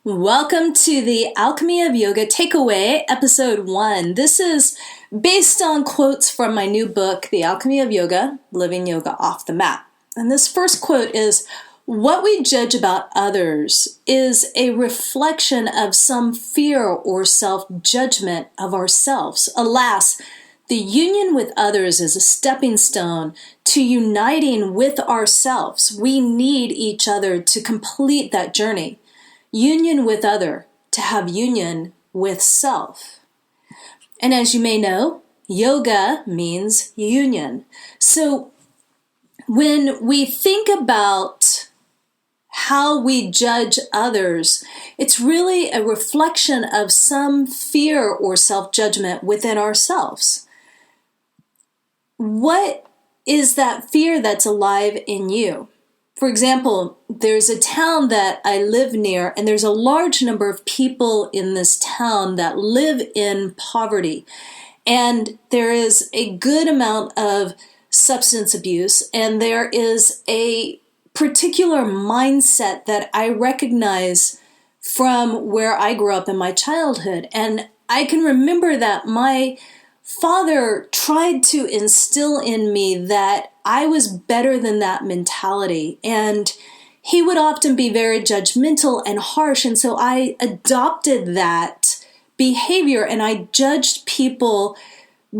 Welcome to the Alchemy of Yoga Takeaway, Episode 1. This is based on quotes from my new book, The Alchemy of Yoga, Living Yoga Off the Mat. And this first quote is, "What we judge about others is a reflection of some fear or self-judgment of ourselves. Alas, the union with others is a stepping stone to uniting with ourselves. We need each other to complete that journey. Union with other, to have union with self." And as you may know, yoga means union. So when we think about how we judge others, it's really a reflection of some fear or self-judgment within ourselves. What is that fear that's alive in you? For example, there's a town that I live near, and there's a large number of people in this town that live in poverty. And there is a good amount of substance abuse, and there is a particular mindset that I recognize from where I grew up in my childhood. And I can remember that my father tried to instill in me that I was better than that mentality. And he would often be very judgmental and harsh. And so I adopted that behavior, and I judged people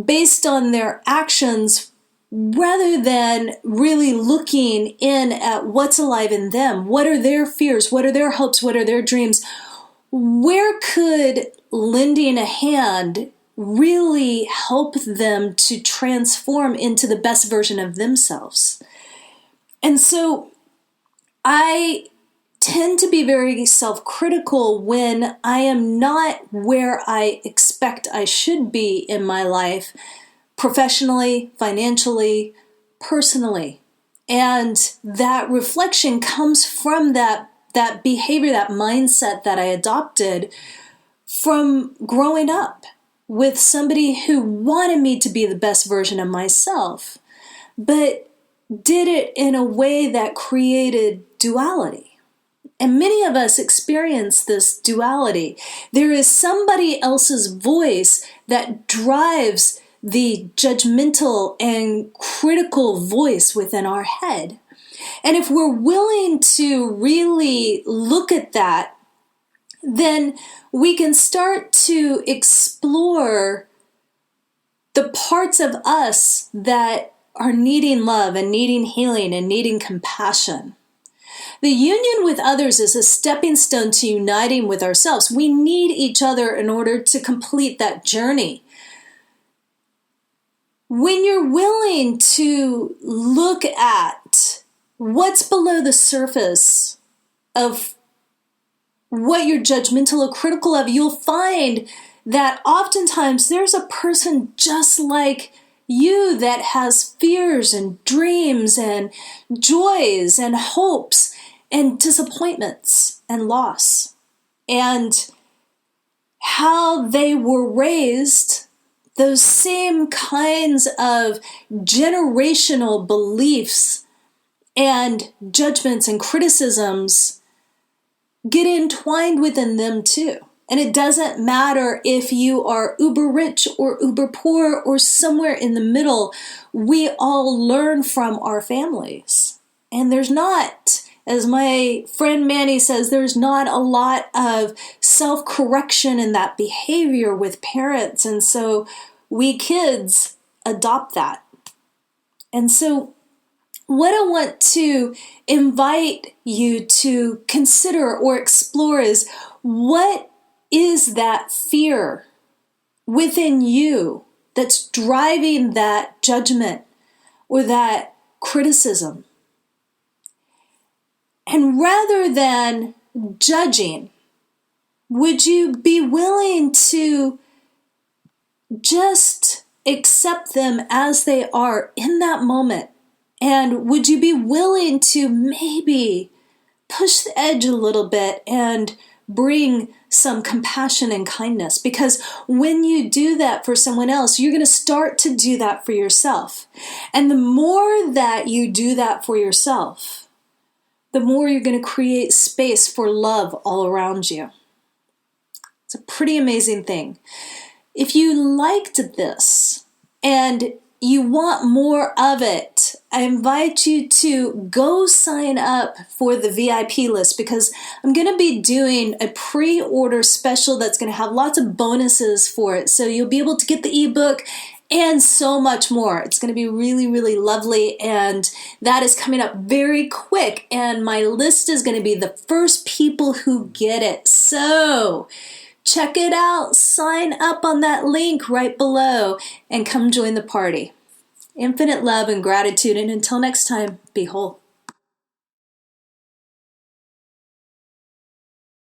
based on their actions rather than really looking in at what's alive in them. What are their fears? What are their hopes? What are their dreams? Where could lending a hand really help them to transform into the best version of themselves? And so I tend to be very self-critical when I am not where I expect I should be in my life, professionally, financially, personally. And that reflection comes from that behavior, that mindset that I adopted from growing up with somebody who wanted me to be the best version of myself, but did it in a way that created duality. And many of us experience this duality. There is somebody else's voice that drives the judgmental and critical voice within our head. And if we're willing to really look at that, then we can start to explore the parts of us that are needing love and needing healing and needing compassion. The union with others is a stepping stone to uniting with ourselves. We need each other in order to complete that journey. When you're willing to look at what's below the surface of what you're judgmental or critical of, you'll find that oftentimes there's a person just like you that has fears and dreams and joys and hopes and disappointments and loss. And how they were raised, those same kinds of generational beliefs and judgments and criticisms get entwined within them too. And it doesn't matter if you are uber rich or uber poor or somewhere in the middle. We all learn from our families. And there's not, as my friend Manny says, there's not a lot of self-correction in that behavior with parents. And so we kids adopt that. And so what I want to invite you to consider or explore is, what is that fear within you that's driving that judgment or that criticism? And rather than judging, would you be willing to just accept them as they are in that moment? And would you be willing to maybe push the edge a little bit and bring some compassion and kindness? Because when you do that for someone else, you're going to start to do that for yourself. And the more that you do that for yourself, the more you're going to create space for love all around you. It's a pretty amazing thing. If you liked this and you want more of it, I invite you to go sign up for the VIP list, because I'm going to be doing a pre-order special that's going to have lots of bonuses for it. So you'll be able to get the ebook and so much more. It's going to be really, really lovely, and that is coming up very quick, and my list is going to be the first people who get it. So check it out, sign up on that link right below, and come join the party. Infinite love and gratitude, and until next time, be whole.